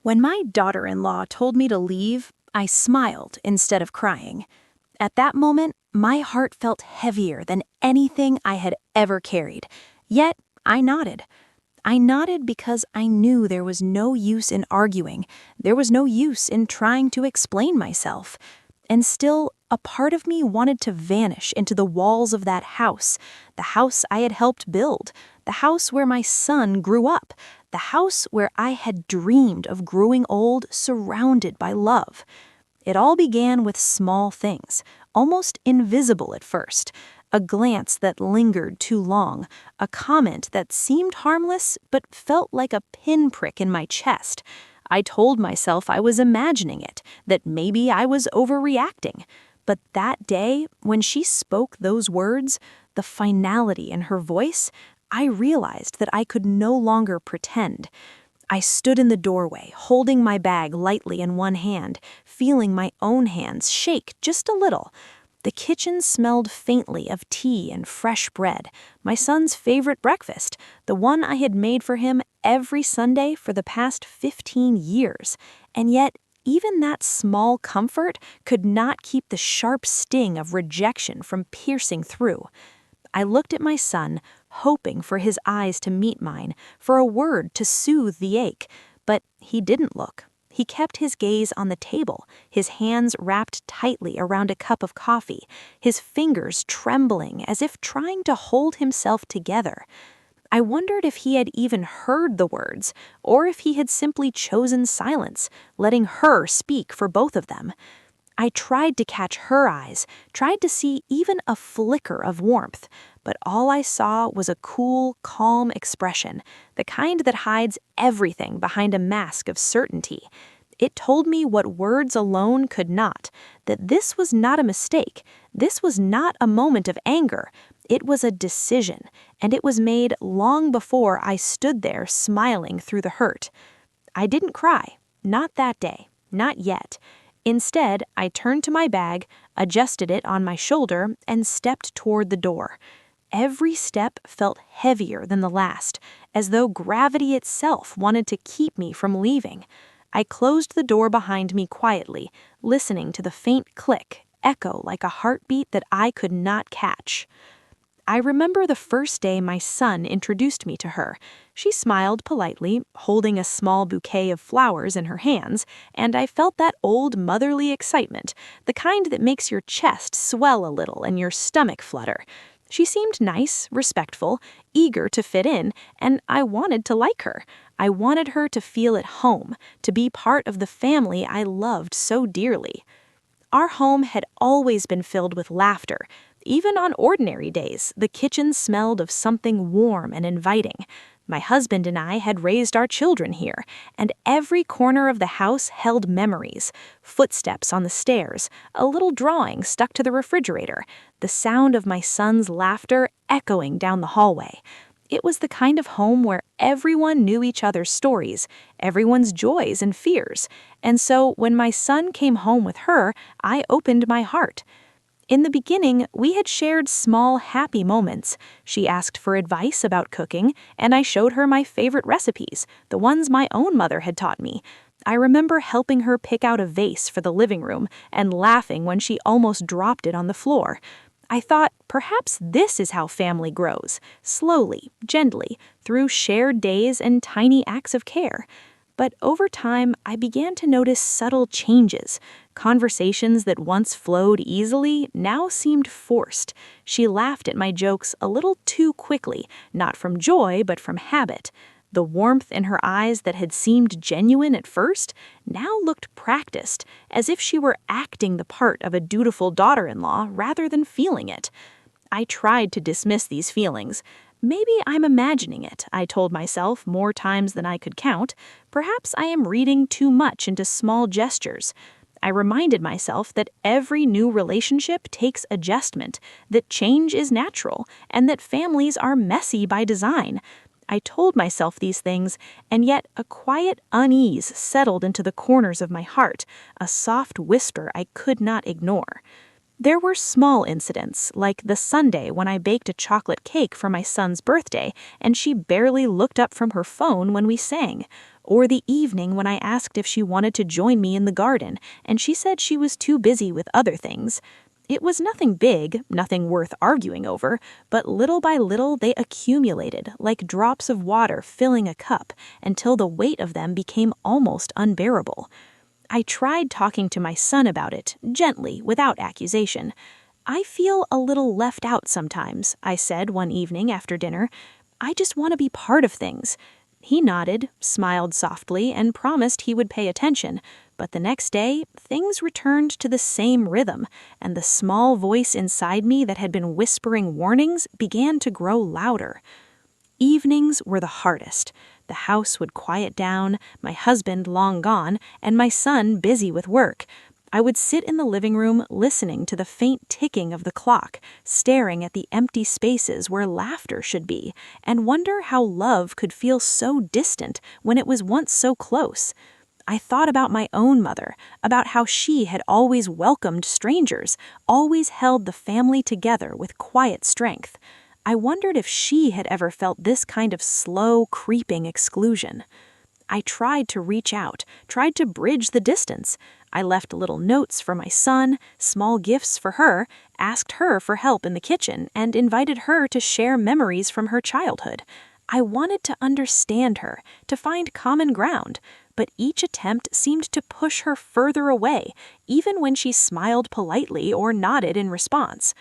When my daughter-in-law told me to leave, I smiled instead of crying. At that moment, my heart felt heavier than anything I had ever carried. Yet, I nodded. I nodded because I knew there was no use in arguing. There was no use in trying to explain myself. And still, a part of me wanted to vanish into the walls of that house, the house I had helped build, the house where my son grew up, the house where I had dreamed of growing old surrounded by love. It all began with small things, almost invisible at first. A glance that lingered too long, a comment that seemed harmless but felt like a pinprick in my chest. I told myself I was imagining it, that maybe I was overreacting. But that day, when she spoke those words, the finality in her voice, I realized that I could no longer pretend. I stood in the doorway, holding my bag lightly in one hand, feeling my own hands shake just a little. The kitchen smelled faintly of tea and fresh bread, my son's favorite breakfast, the one I had made for him every Sunday for the past 15 years. And yet, even that small comfort could not keep the sharp sting of rejection from piercing through. I looked at my son, hoping for his eyes to meet mine, for a word to soothe the ache, but he didn't look. He kept his gaze on the table, his hands wrapped tightly around a cup of coffee, his fingers trembling as if trying to hold himself together. I wondered if he had even heard the words, or if he had simply chosen silence, letting her speak for both of them. I tried to catch her eyes, tried to see even a flicker of warmth, but all I saw was a cool, calm expression, the kind that hides everything behind a mask of certainty. It told me what words alone could not, that this was not a mistake, this was not a moment of anger, it was a decision, and it was made long before I stood there smiling through the hurt. I didn't cry, not that day, not yet. Instead, I turned to my bag, adjusted it on my shoulder, and stepped toward the door. Every step felt heavier than the last, as though gravity itself wanted to keep me from leaving. I closed the door behind me quietly, listening to the faint click echo like a heartbeat that I could not catch. I remember the first day my son introduced me to her. She smiled politely, holding a small bouquet of flowers in her hands, and I felt that old motherly excitement, the kind that makes your chest swell a little and your stomach flutter. She seemed nice, respectful, eager to fit in, and I wanted to like her. I wanted her to feel at home, to be part of the family I loved so dearly. Our home had always been filled with laughter. Even on ordinary days, the kitchen smelled of something warm and inviting. My husband and I had raised our children here, and every corner of the house held memories. Footsteps on the stairs, a little drawing stuck to the refrigerator, the sound of my son's laughter echoing down the hallway. It was the kind of home where everyone knew each other's stories, everyone's joys and fears. And so when my son came home with her, I opened my heart. In the beginning, we had shared small, happy moments. She asked for advice about cooking, and I showed her my favorite recipes, the ones my own mother had taught me. I remember helping her pick out a vase for the living room and laughing when she almost dropped it on the floor. I thought, perhaps this is how family grows, slowly, gently, through shared days and tiny acts of care. But over time, I began to notice subtle changes. Conversations that once flowed easily now seemed forced. She laughed at my jokes a little too quickly, not from joy, but from habit. The warmth in her eyes that had seemed genuine at first now looked practiced, as if she were acting the part of a dutiful daughter-in-law rather than feeling it. I tried to dismiss these feelings. Maybe I'm imagining it, I told myself more times than I could count. Perhaps I am reading too much into small gestures. I reminded myself that every new relationship takes adjustment, that change is natural, and that families are messy by design. I told myself these things, and yet a quiet unease settled into the corners of my heart, a soft whisper I could not ignore. There were small incidents, like the Sunday when I baked a chocolate cake for my son's birthday and she barely looked up from her phone when we sang, Or the evening when I asked if she wanted to join me in the garden, and she said she was too busy with other things. It was nothing big, nothing worth arguing over, but little by little they accumulated, like drops of water filling a cup, until the weight of them became almost unbearable. I tried talking to my son about it, gently, without accusation. "I feel a little left out sometimes," I said one evening after dinner. "I just want to be part of things." He nodded, smiled softly, and promised he would pay attention. But the next day, things returned to the same rhythm, and the small voice inside me that had been whispering warnings began to grow louder. Evenings were the hardest. The house would quiet down, my husband long gone, and my son busy with work. I would sit in the living room listening to the faint ticking of the clock, staring at the empty spaces where laughter should be, and wonder how love could feel so distant when it was once so close. I thought about my own mother, about how she had always welcomed strangers, always held the family together with quiet strength. I wondered if she had ever felt this kind of slow, creeping exclusion. I tried to reach out, tried to bridge the distance. I left little notes for my son, small gifts for her, asked her for help in the kitchen, and invited her to share memories from her childhood. I wanted to understand her, to find common ground, but each attempt seemed to push her further away, even when she smiled politely or nodded in response.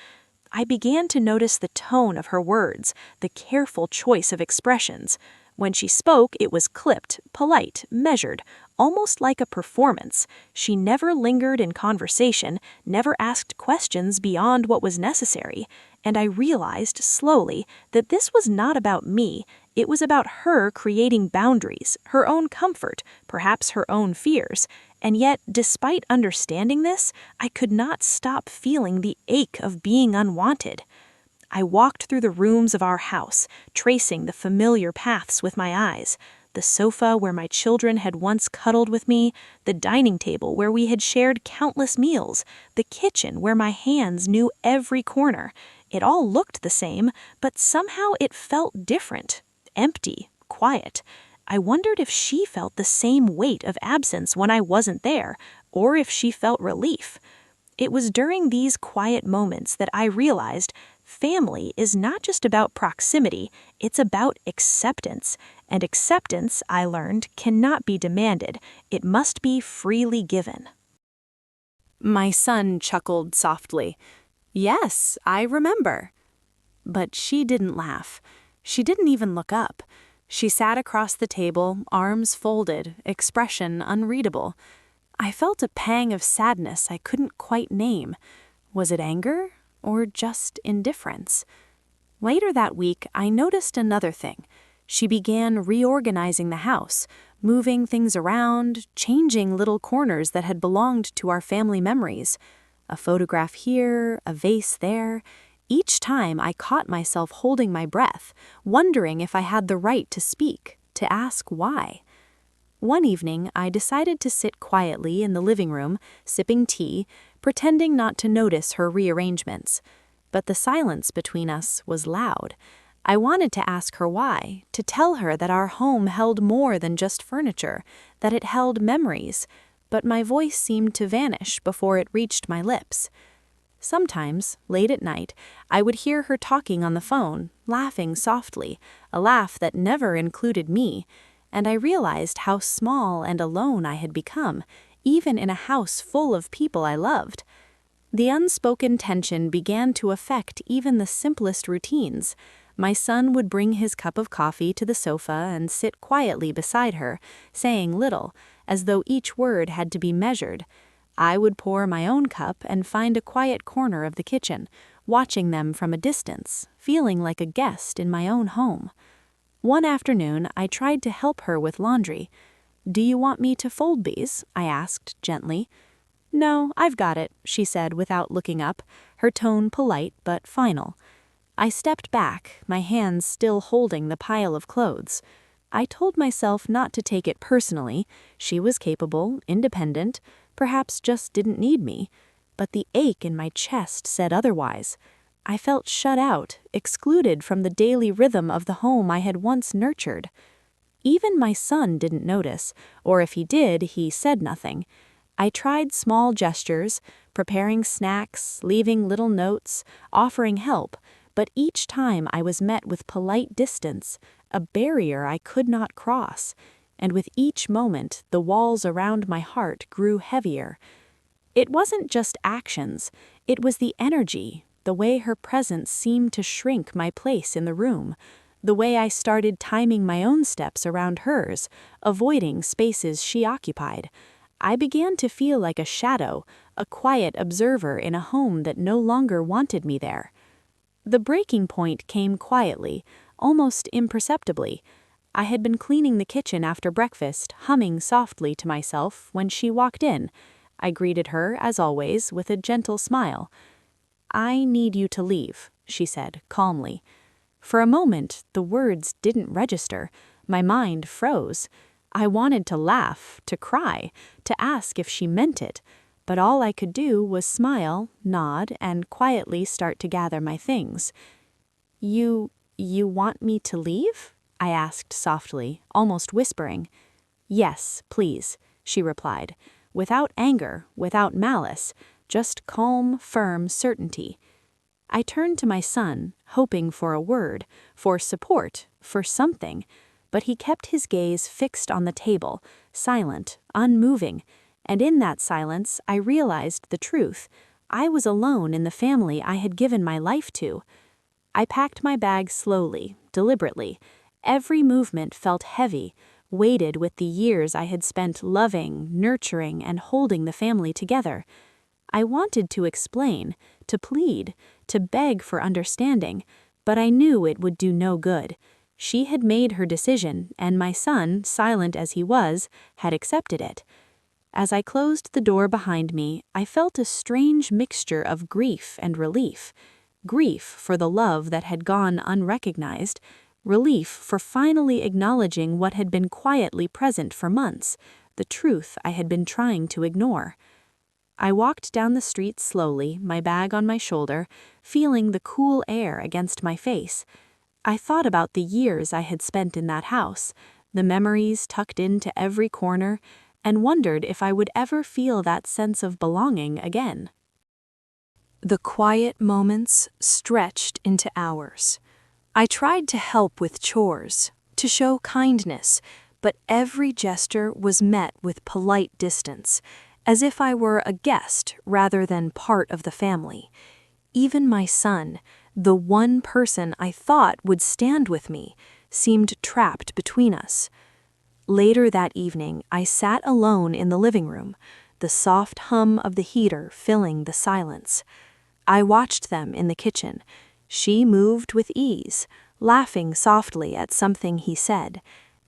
I began to notice the tone of her words, the careful choice of expressions. When she spoke, it was clipped, polite, measured, almost like a performance. She never lingered in conversation, never asked questions beyond what was necessary, and I realized slowly that this was not about me. It was about her creating boundaries, her own comfort, perhaps her own fears. And yet, despite understanding this, I could not stop feeling the ache of being unwanted. I walked through the rooms of our house, tracing the familiar paths with my eyes. The sofa where my children had once cuddled with me, the dining table where we had shared countless meals, the kitchen where my hands knew every corner. It all looked the same, but somehow it felt different, empty, quiet. I wondered if she felt the same weight of absence when I wasn't there, or if she felt relief. It was during these quiet moments that I realized family is not just about proximity, it's about acceptance. And acceptance, I learned, cannot be demanded. It must be freely given. My son chuckled softly. "Yes, I remember." But she didn't laugh. She didn't even look up. She sat across the table, arms folded, expression unreadable. I felt a pang of sadness I couldn't quite name. Was it anger or just indifference? Later that week, I noticed another thing. She began reorganizing the house, moving things around, changing little corners that had belonged to our family memories. A photograph here, a vase there. Each time I caught myself holding my breath, wondering if I had the right to speak, to ask why. One evening, I decided to sit quietly in the living room, sipping tea, pretending not to notice her rearrangements. But the silence between us was loud. I wanted to ask her why, to tell her that our home held more than just furniture, that it held memories, but my voice seemed to vanish before it reached my lips. Sometimes, late at night, I would hear her talking on the phone, laughing softly, a laugh that never included me, and I realized how small and alone I had become, even in a house full of people I loved. The unspoken tension began to affect even the simplest routines. My son would bring his cup of coffee to the sofa and sit quietly beside her, saying little, as though each word had to be measured. I would pour my own cup and find a quiet corner of the kitchen, watching them from a distance, feeling like a guest in my own home. One afternoon, I tried to help her with laundry. "Do you want me to fold these?" I asked gently. "No, I've got it," she said without looking up, her tone polite but final. I stepped back, my hands still holding the pile of clothes. I told myself not to take it personally. She was capable, independent, perhaps just didn't need me. But the ache in my chest said otherwise. I felt shut out, excluded from the daily rhythm of the home I had once nurtured. Even my son didn't notice, or if he did, he said nothing. I tried small gestures, preparing snacks, leaving little notes, offering help, but each time I was met with polite distance, a barrier I could not cross, and with each moment the walls around my heart grew heavier. It wasn't just actions, it was the energy, the way her presence seemed to shrink my place in the room, the way I started timing my own steps around hers, avoiding spaces she occupied. I began to feel like a shadow, a quiet observer in a home that no longer wanted me there. The breaking point came quietly, almost imperceptibly. I had been cleaning the kitchen after breakfast, humming softly to myself when she walked in. I greeted her, as always, with a gentle smile. "I need you to leave," she said, calmly. For a moment, the words didn't register. My mind froze. I wanted to laugh, to cry, to ask if she meant it, but all I could do was smile, nod, and quietly start to gather my things. You want me to leave?" I asked softly, almost whispering. "Yes, please," she replied, without anger, without malice, just calm, firm certainty. I turned to my son, hoping for a word, for support, for something, but he kept his gaze fixed on the table, silent, unmoving, and in that silence I realized the truth. I was alone in the family I had given my life to. I packed my bag slowly, deliberately. Every movement felt heavy, weighted with the years I had spent loving, nurturing, and holding the family together. I wanted to explain, to plead, to beg for understanding, but I knew it would do no good. She had made her decision, and my son, silent as he was, had accepted it. As I closed the door behind me, I felt a strange mixture of grief and relief. Grief for the love that had gone unrecognized, relief for finally acknowledging what had been quietly present for months, the truth I had been trying to ignore. I walked down the street slowly, my bag on my shoulder, feeling the cool air against my face. I thought about the years I had spent in that house, the memories tucked into every corner, and wondered if I would ever feel that sense of belonging again. The quiet moments stretched into hours. I tried to help with chores, to show kindness, but every gesture was met with polite distance, as if I were a guest rather than part of the family. Even my son, the one person I thought would stand with me, seemed trapped between us. Later that evening, I sat alone in the living room, the soft hum of the heater filling the silence. I watched them in the kitchen. She moved with ease, laughing softly at something he said,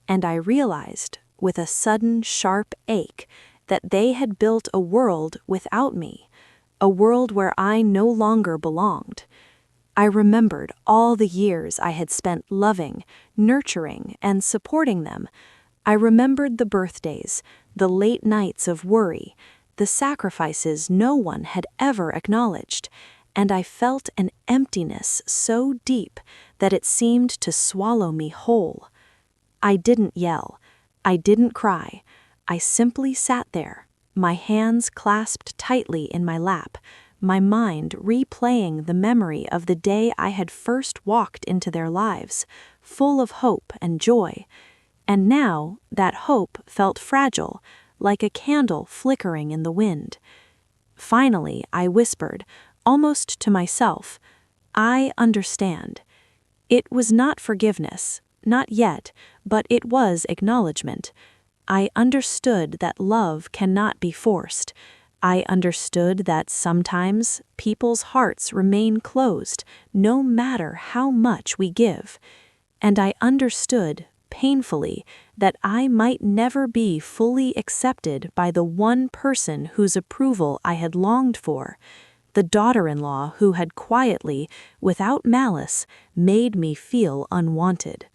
and I realized, with a sudden sharp ache, that they had built a world without me, a world where I no longer belonged. I remembered all the years I had spent loving, nurturing, and supporting them. I remembered the birthdays, the late nights of worry, the sacrifices no one had ever acknowledged, and I felt an emptiness so deep that it seemed to swallow me whole. I didn't yell. I didn't cry. I simply sat there, my hands clasped tightly in my lap, my mind replaying the memory of the day I had first walked into their lives, full of hope and joy. And now that hope felt fragile, like a candle flickering in the wind. Finally, I whispered, almost to myself, "I understand." It was not forgiveness, not yet, but it was acknowledgement. I understood that love cannot be forced. I understood that sometimes people's hearts remain closed, no matter how much we give. And I understood, painfully, that I might never be fully accepted by the one person whose approval I had longed for, the daughter-in-law who had quietly, without malice, made me feel unwanted.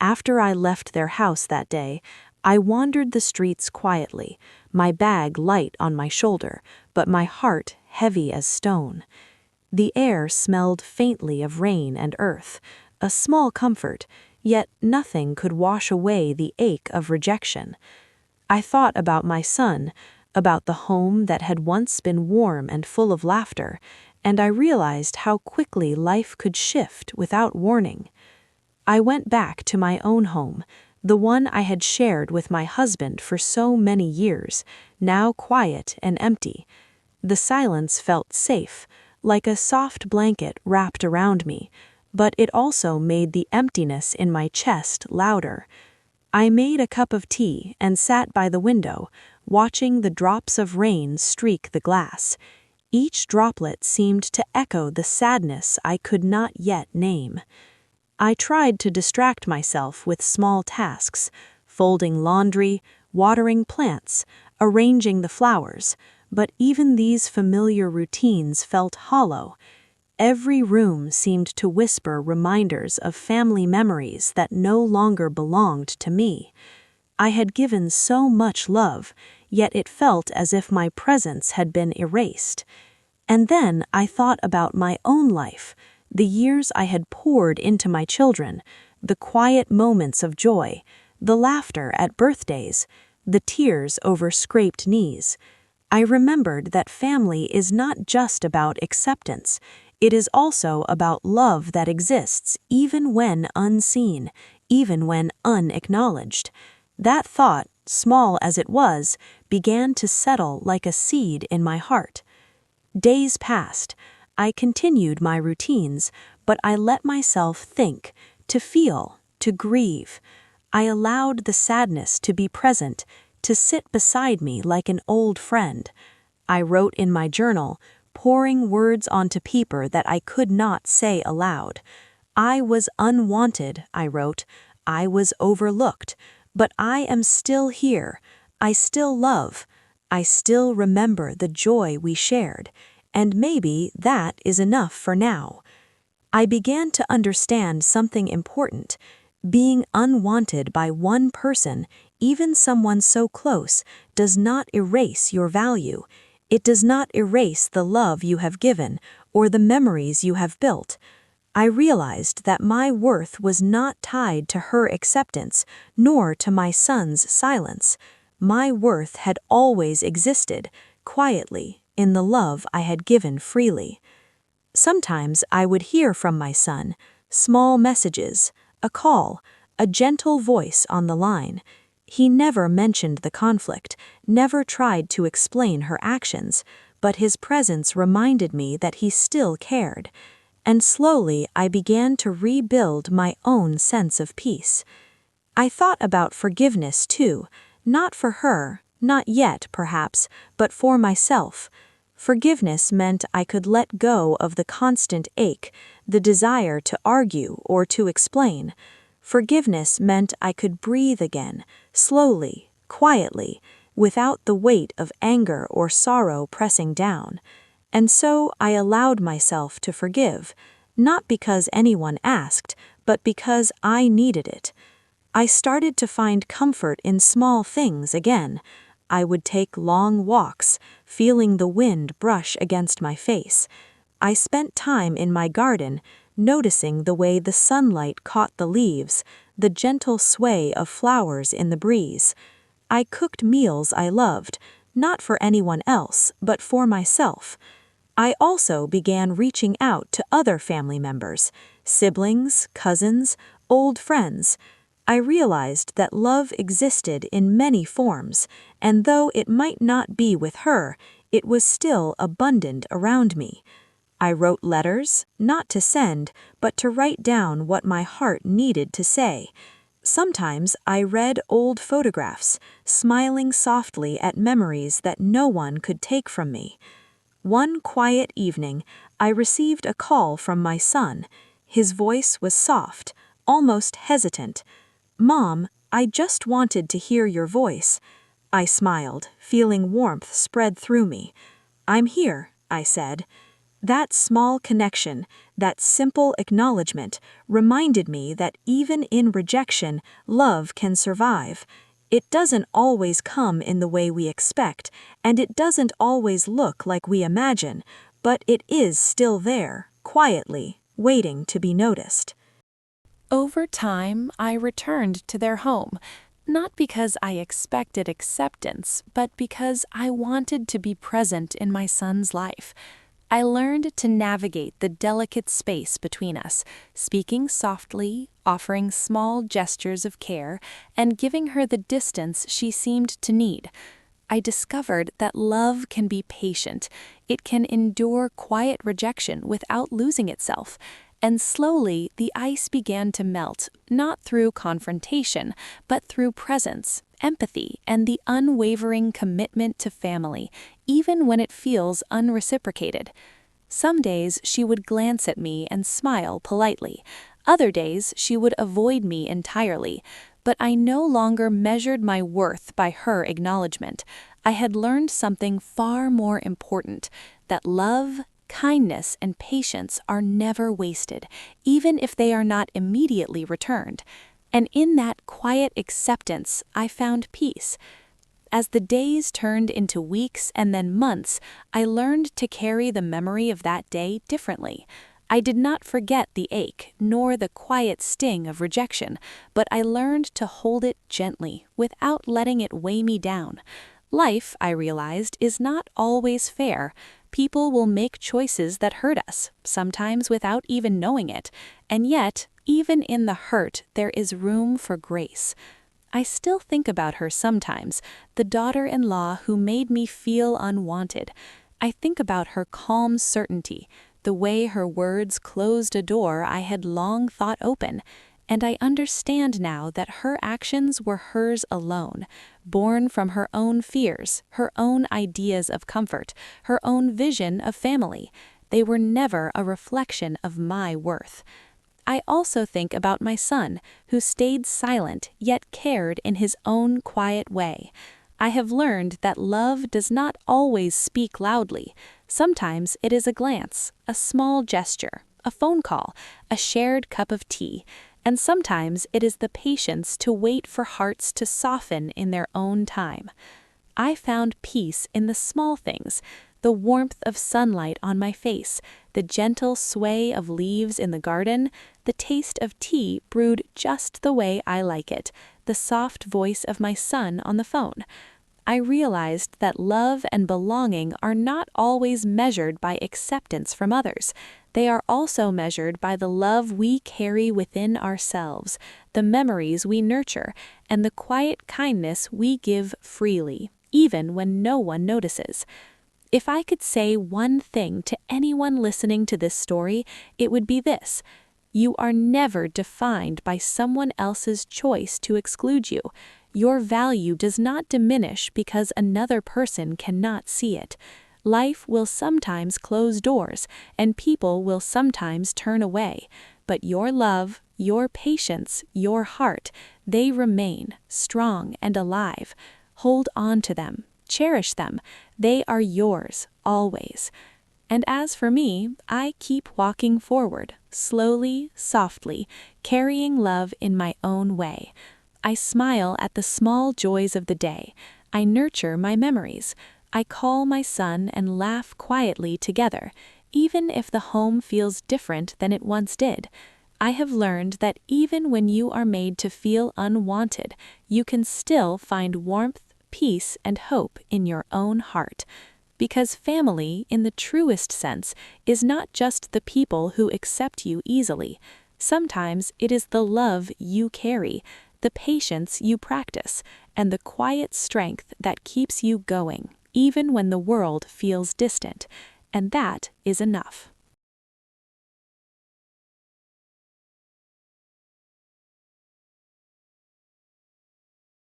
After I left their house that day, I wandered the streets quietly, my bag light on my shoulder, but my heart heavy as stone. The air smelled faintly of rain and earth, a small comfort, yet nothing could wash away the ache of rejection. I thought about my son, about the home that had once been warm and full of laughter, and I realized how quickly life could shift without warning. I went back to my own home, the one I had shared with my husband for so many years, now quiet and empty. The silence felt safe, like a soft blanket wrapped around me, but it also made the emptiness in my chest louder. I made a cup of tea and sat by the window, watching the drops of rain streak the glass. Each droplet seemed to echo the sadness I could not yet name. I tried to distract myself with small tasks, folding laundry, watering plants, arranging the flowers, but even these familiar routines felt hollow. Every room seemed to whisper reminders of family memories that no longer belonged to me. I had given so much love, yet it felt as if my presence had been erased. And then I thought about my own life, the years I had poured into my children, the quiet moments of joy, the laughter at birthdays, the tears over scraped knees. I remembered that family is not just about acceptance, it is also about love that exists even when unseen, even when unacknowledged. That thought, small as it was, began to settle like a seed in my heart. Days passed. I continued my routines, but I let myself think, to feel, to grieve. I allowed the sadness to be present, to sit beside me like an old friend. I wrote in my journal, pouring words onto paper that I could not say aloud. I was unwanted, I wrote. I was overlooked. But I am still here. I still love. I still remember the joy we shared. And maybe that is enough for now. I began to understand something important. Being unwanted by one person, even someone so close, does not erase your value. It does not erase the love you have given or the memories you have built. I realized that my worth was not tied to her acceptance, nor to my son's silence. My worth had always existed, quietly, in the love I had given freely. Sometimes I would hear from my son, small messages, a call, a gentle voice on the line. He never mentioned the conflict, never tried to explain her actions, but his presence reminded me that he still cared. And slowly I began to rebuild my own sense of peace. I thought about forgiveness too, not for her, not yet perhaps, but for myself. Forgiveness meant I could let go of the constant ache, the desire to argue or to explain. Forgiveness meant I could breathe again, slowly, quietly, without the weight of anger or sorrow pressing down. And so I allowed myself to forgive, not because anyone asked, but because I needed it. I started to find comfort in small things again. I would take long walks, feeling the wind brush against my face. I spent time in my garden, noticing the way the sunlight caught the leaves, the gentle sway of flowers in the breeze. I cooked meals I loved, not for anyone else, but for myself. I also began reaching out to other family members, siblings, cousins, old friends. I realized that love existed in many forms, and though it might not be with her, it was still abundant around me. I wrote letters, not to send, but to write down what my heart needed to say. Sometimes I read old photographs, smiling softly at memories that no one could take from me. One quiet evening, I received a call from my son. His voice was soft, almost hesitant. "Mom, I just wanted to hear your voice." I smiled, feeling warmth spread through me. "I'm here," I said. That small connection, that simple acknowledgement, reminded me that even in rejection, love can survive. It doesn't always come in the way we expect, and it doesn't always look like we imagine, but it is still there, quietly, waiting to be noticed. Over time, I returned to their home, not because I expected acceptance, but because I wanted to be present in my son's life. I learned to navigate the delicate space between us, speaking softly, offering small gestures of care, and giving her the distance she seemed to need. I discovered that love can be patient. It can endure quiet rejection without losing itself. And slowly, the ice began to melt, not through confrontation, but through presence, empathy, and the unwavering commitment to family, even when it feels unreciprocated. Some days she would glance at me and smile politely. Other days she would avoid me entirely. But I no longer measured my worth by her acknowledgement. I had learned something far more important, that love, kindness, and patience are never wasted, even if they are not immediately returned. And in that quiet acceptance, I found peace. As the days turned into weeks and then months, I learned to carry the memory of that day differently. I did not forget the ache, nor the quiet sting of rejection, but I learned to hold it gently, without letting it weigh me down. Life, I realized, is not always fair. People will make choices that hurt us, sometimes without even knowing it, and yet, even in the hurt, there is room for grace. I still think about her sometimes, the daughter-in-law who made me feel unwanted. I think about her calm certainty, the way her words closed a door I had long thought open, and I understand now that her actions were hers alone, born from her own fears, her own ideas of comfort, her own vision of family. They were never a reflection of my worth. I also think about my son, who stayed silent yet cared in his own quiet way. I have learned that love does not always speak loudly. Sometimes it is a glance, a small gesture, a phone call, a shared cup of tea, and sometimes it is the patience to wait for hearts to soften in their own time. I found peace in the small things, the warmth of sunlight on my face, the gentle sway of leaves in the garden, the taste of tea brewed just the way I like it, the soft voice of my son on the phone. I realized that love and belonging are not always measured by acceptance from others. They are also measured by the love we carry within ourselves, the memories we nurture, and the quiet kindness we give freely, even when no one notices. If I could say one thing to anyone listening to this story, it would be this: you are never defined by someone else's choice to exclude you. Your value does not diminish because another person cannot see it. Life will sometimes close doors, and people will sometimes turn away, but your love, your patience, your heart, they remain strong and alive. Hold on to them. Cherish them. They are yours, always. And as for me, I keep walking forward, slowly, softly, carrying love in my own way. I smile at the small joys of the day. I nurture my memories. I call my son and laugh quietly together, even if the home feels different than it once did. I have learned that even when you are made to feel unwanted, you can still find warmth, peace, and hope in your own heart. Because family, in the truest sense, is not just the people who accept you easily. Sometimes it is the love you carry, the patience you practice, and the quiet strength that keeps you going, even when the world feels distant. And that is enough.